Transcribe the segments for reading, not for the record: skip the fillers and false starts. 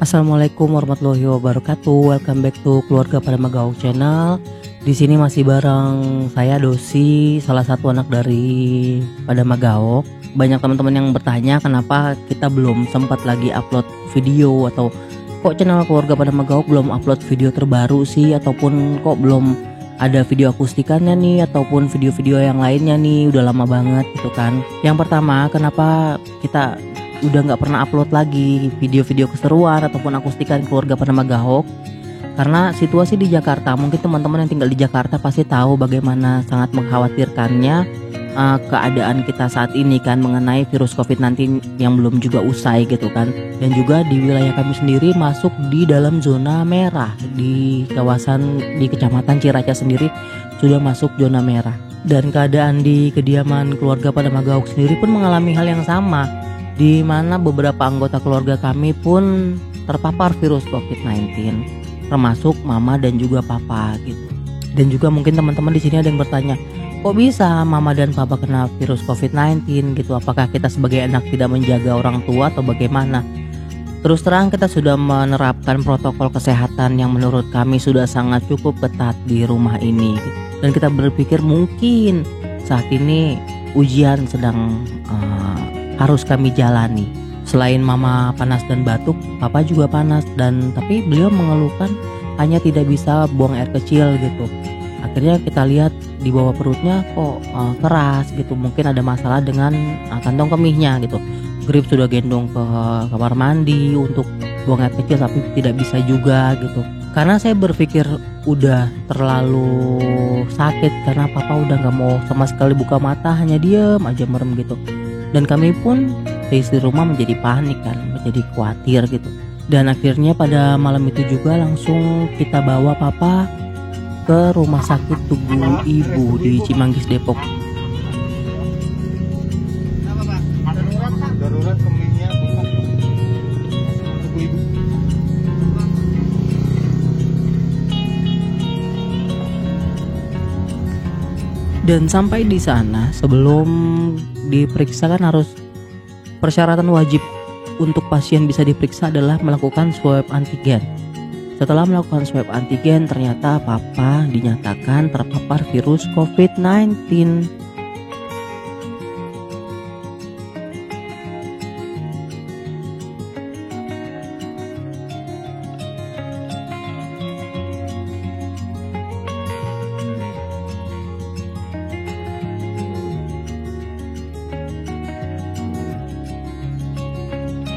Assalamualaikum warahmatullahi wabarakatuh. Welcome back to Keluarga pada Magaok Channel. Di sini masih bareng saya Dosi, salah satu anak dari pada Magaok. Banyak teman-teman yang bertanya kenapa kita belum sempat lagi upload video, atau kok channel Keluarga pada Magaok belum upload video terbaru sih, ataupun kok belum ada video akustikannya nih, ataupun video-video yang lainnya nih, udah lama banget gitu kan. Yang pertama, kenapa kita udah nggak pernah upload lagi video-video keseruan ataupun akustikan Keluarga pada Magaok? Karena situasi di Jakarta, mungkin teman-teman yang tinggal di Jakarta pasti tahu bagaimana sangat mengkhawatirkannya keadaan kita saat ini kan, mengenai virus COVID-19 yang belum juga usai gitu kan. Dan juga di wilayah kami sendiri masuk di dalam zona merah, di kawasan di Kecamatan Ciracas sendiri sudah masuk zona merah. Dan keadaan di kediaman Keluarga pada Magaok sendiri pun mengalami hal yang sama, di mana beberapa anggota keluarga kami pun terpapar virus COVID-19, termasuk mama dan juga papa gitu. Dan juga mungkin teman-teman di sini ada yang bertanya, kok bisa mama dan papa kena virus COVID-19 gitu? Apakah kita sebagai anak tidak menjaga orang tua atau bagaimana? Terus terang kita sudah menerapkan protokol kesehatan yang menurut kami sudah sangat cukup ketat di rumah ini gitu. Dan kita berpikir mungkin saat ini ujian sedang harus kami jalani. Selain mama panas dan batuk, papa juga panas, dan tapi beliau mengeluhkan hanya tidak bisa buang air kecil gitu. Akhirnya kita lihat di bawah perutnya kok keras gitu, mungkin ada masalah dengan kantong kemihnya gitu. Grip sudah gendong ke kamar mandi untuk buang air kecil, tapi tidak bisa juga gitu. Karena saya berpikir udah terlalu sakit, karena papa udah gak mau sama sekali buka mata, hanya diem aja merem gitu. Dan kami pun di rumah menjadi panik kan, menjadi khawatir gitu. Dan akhirnya pada malam itu juga langsung kita bawa papa ke rumah sakit Tugu Ibu di Cimanggis, Depok. Darurat kemihnya Tugu Ibu. Dan sampai di sana, sebelum diperiksa kan harus, persyaratan wajib untuk pasien bisa diperiksa adalah melakukan swab antigen. Setelah melakukan swab antigen, ternyata papa dinyatakan terpapar virus COVID-19.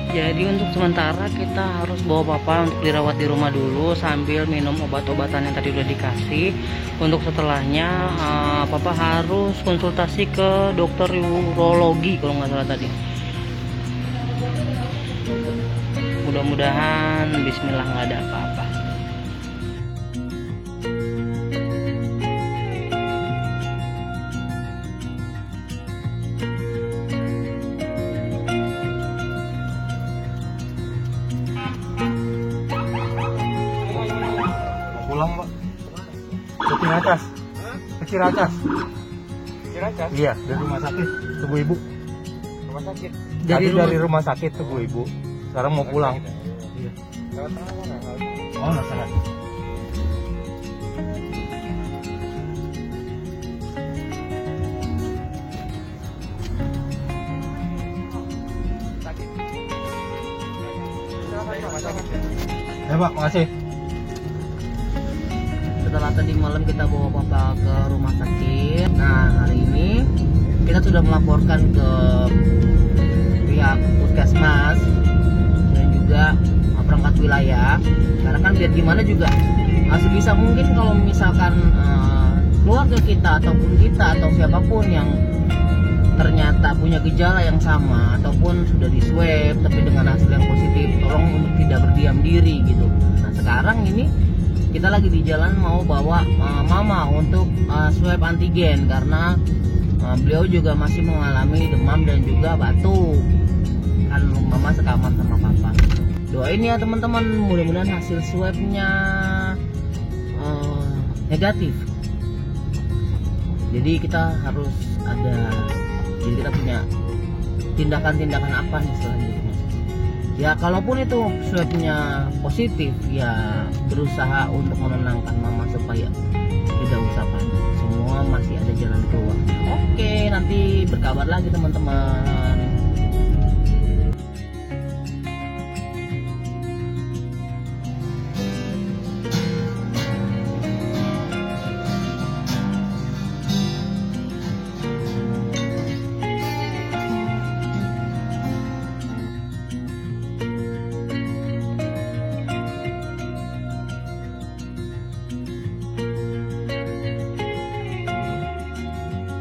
Jadi untuk sementara kita harus bawa papa untuk dirawat di rumah dulu sambil minum obat-obatan yang tadi udah dikasih. Untuk setelahnya papa harus konsultasi ke dokter urologi kalau nggak salah tadi. Mudah-mudahan bismillah nggak ada apa-apa. Pulang, Pak. Ke Ciracas. Ke Ciracas. Ciracas? Iya, dari rumah sakit Tugu Ibu. Rumah sakit. Dari rumah sakit Tugu Ibu. Sekarang mau pulang. Iya. Oh, enggak salah. Ya, Pak, makasih. Setelah tadi malam kita bawa papa ke rumah sakit, nah hari ini kita sudah melaporkan ke pihak puskesmas dan juga perangkat wilayah. Karena kan biar gimana juga sebisa mungkin kalau misalkan keluarga kita ataupun kita atau siapapun yang ternyata punya gejala yang sama ataupun sudah di swab tapi dengan hasil yang positif, tolong untuk tidak berdiam diri gitu. Nah sekarang ini kita lagi di jalan mau bawa mama untuk swab antigen, karena beliau juga masih mengalami demam dan juga batuk. Kan mama sekamar sama papa. Doain ya teman-teman, mudah-mudahan hasil swabnya negatif. Jadi kita harus ada, jadi kita punya tindakan-tindakan apa nih selanjutnya. Ya kalaupun itu swabnya positif, ya berusaha untuk menenangkan mama supaya tidak usah panik. Semua masih ada jalan keluar. Oke, nanti berkabar lagi teman-teman.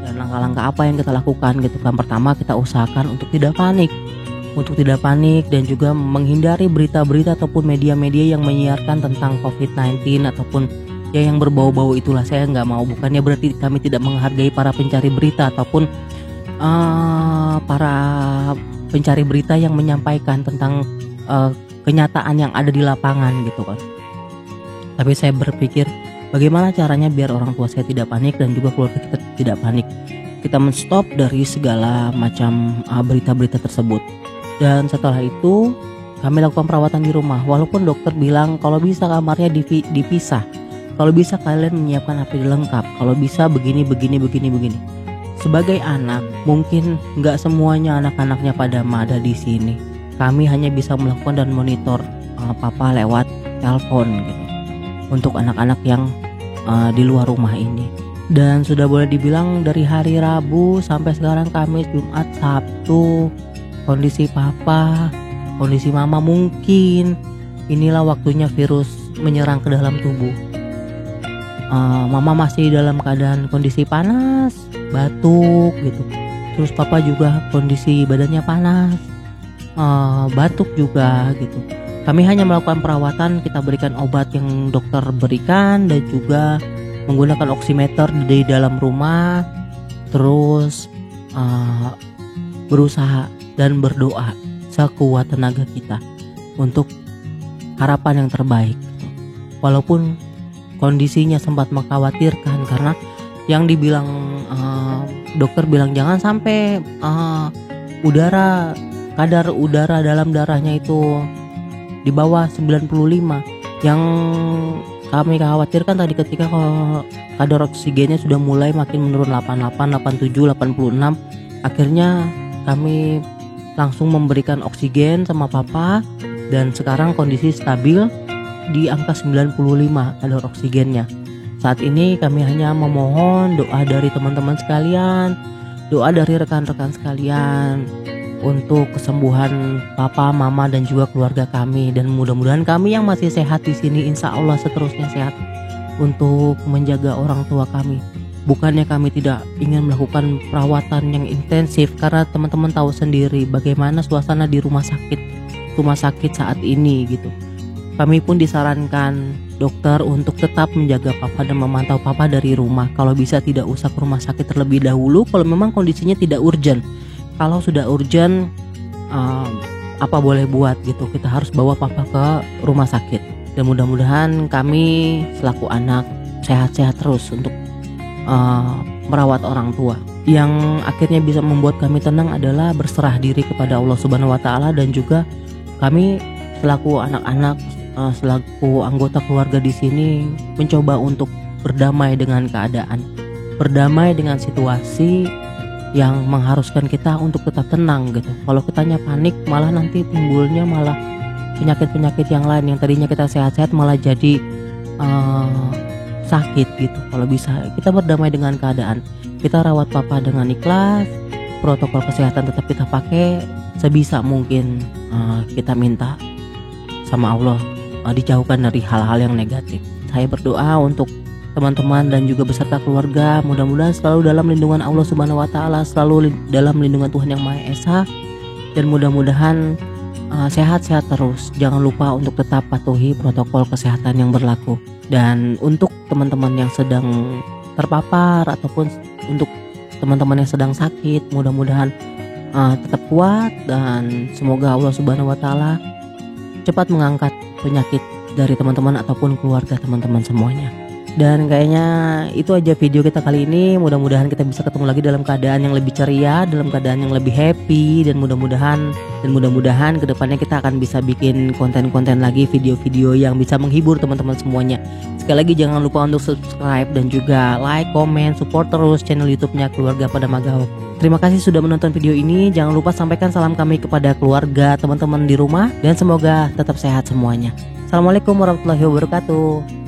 Langkah-langkah apa yang kita lakukan gitu kan. Pertama, kita usahakan untuk tidak panik dan juga menghindari berita-berita ataupun media-media yang menyiarkan tentang COVID-19 ataupun ya yang berbau-bau itulah. Saya nggak mau, bukannya berarti kami tidak menghargai para pencari berita ataupun para pencari berita yang menyampaikan tentang kenyataan yang ada di lapangan gitu kan. Tapi saya berpikir bagaimana caranya biar orang tua saya tidak panik dan juga keluarga kita tidak panik. Kita menstop dari segala macam berita-berita tersebut. Dan setelah itu kami lakukan perawatan di rumah. Walaupun dokter bilang kalau bisa kamarnya dipisah, kalau bisa kalian menyiapkan APD lengkap, kalau bisa begini. Sebagai anak, mungkin nggak semuanya anak-anaknya pada ada di sini. Kami hanya bisa melakukan dan monitor papa lewat telepon gitu. Untuk anak-anak yang di luar rumah ini. Dan sudah boleh dibilang dari hari Rabu sampai sekarang Kamis, Jumat, Sabtu, kondisi papa, kondisi mama mungkin inilah waktunya virus menyerang ke dalam tubuh. Mama masih dalam keadaan kondisi panas, batuk gitu. Terus papa juga kondisi badannya panas, batuk juga gitu. Kami hanya melakukan perawatan, kita berikan obat yang dokter berikan dan juga menggunakan oximeter di dalam rumah, terus berusaha dan berdoa sekuat tenaga kita untuk harapan yang terbaik. Walaupun kondisinya sempat mengkhawatirkan karena yang dibilang dokter bilang jangan sampai kadar udara dalam darahnya itu di bawah 95. Yang kami khawatirkan tadi ketika kadar oksigennya sudah mulai makin menurun 88, 87, 86. Akhirnya kami langsung memberikan oksigen sama papa dan sekarang kondisi stabil di angka 95 kadar oksigennya. Saat ini kami hanya memohon doa dari teman-teman sekalian, doa dari rekan-rekan sekalian untuk kesembuhan papa, mama dan juga keluarga kami, dan mudah-mudahan kami yang masih sehat di sini insya Allah seterusnya sehat untuk menjaga orang tua kami. Bukannya kami tidak ingin melakukan perawatan yang intensif karena teman-teman tahu sendiri bagaimana suasana di rumah sakit saat ini gitu. Kami pun disarankan dokter untuk tetap menjaga papa dan memantau papa dari rumah. Kalau bisa tidak usah ke rumah sakit terlebih dahulu kalau memang kondisinya tidak urgent. Kalau sudah urgent, apa boleh buat gitu. Kita harus bawa papa ke rumah sakit. Dan mudah-mudahan kami selaku anak sehat-sehat terus untuk merawat orang tua. Yang akhirnya bisa membuat kami tenang adalah berserah diri kepada Allah Subhanahu Wa Taala, dan juga kami selaku anak-anak, selaku anggota keluarga di sini mencoba untuk berdamai dengan keadaan, berdamai dengan situasi yang mengharuskan kita untuk tetap tenang gitu. Kalau kitanya panik malah nanti timbulnya malah penyakit-penyakit yang lain yang tadinya kita sehat-sehat malah jadi sakit gitu. Kalau bisa kita berdamai dengan keadaan, kita rawat papa dengan ikhlas, protokol kesehatan tetap kita pakai, sebisa mungkin kita minta sama Allah dijauhkan dari hal-hal yang negatif. Saya berdoa untuk teman-teman dan juga beserta keluarga, mudah-mudahan selalu dalam lindungan Allah Subhanahu Wa Taala, selalu dalam lindungan Tuhan Yang Maha Esa, dan mudah-mudahan sehat-sehat terus. Jangan lupa untuk tetap patuhi protokol kesehatan yang berlaku. Dan untuk teman-teman yang sedang terpapar ataupun untuk teman-teman yang sedang sakit, mudah-mudahan tetap kuat, dan semoga Allah Subhanahu Wa Taala cepat mengangkat penyakit dari teman-teman ataupun keluarga teman-teman semuanya. Dan kayaknya itu aja video kita kali ini. Mudah-mudahan kita bisa ketemu lagi dalam keadaan yang lebih ceria, dalam keadaan yang lebih happy, dan mudah-mudahan kedepannya kita akan bisa bikin konten-konten lagi, video-video yang bisa menghibur teman-teman semuanya. Sekali lagi jangan lupa untuk subscribe dan juga like, comment, support terus channel YouTube-nya Keluarga Pada Magaok. Terima kasih sudah menonton video ini. Jangan lupa sampaikan salam kami kepada keluarga, teman-teman di rumah, dan semoga tetap sehat semuanya. Assalamualaikum warahmatullahi wabarakatuh.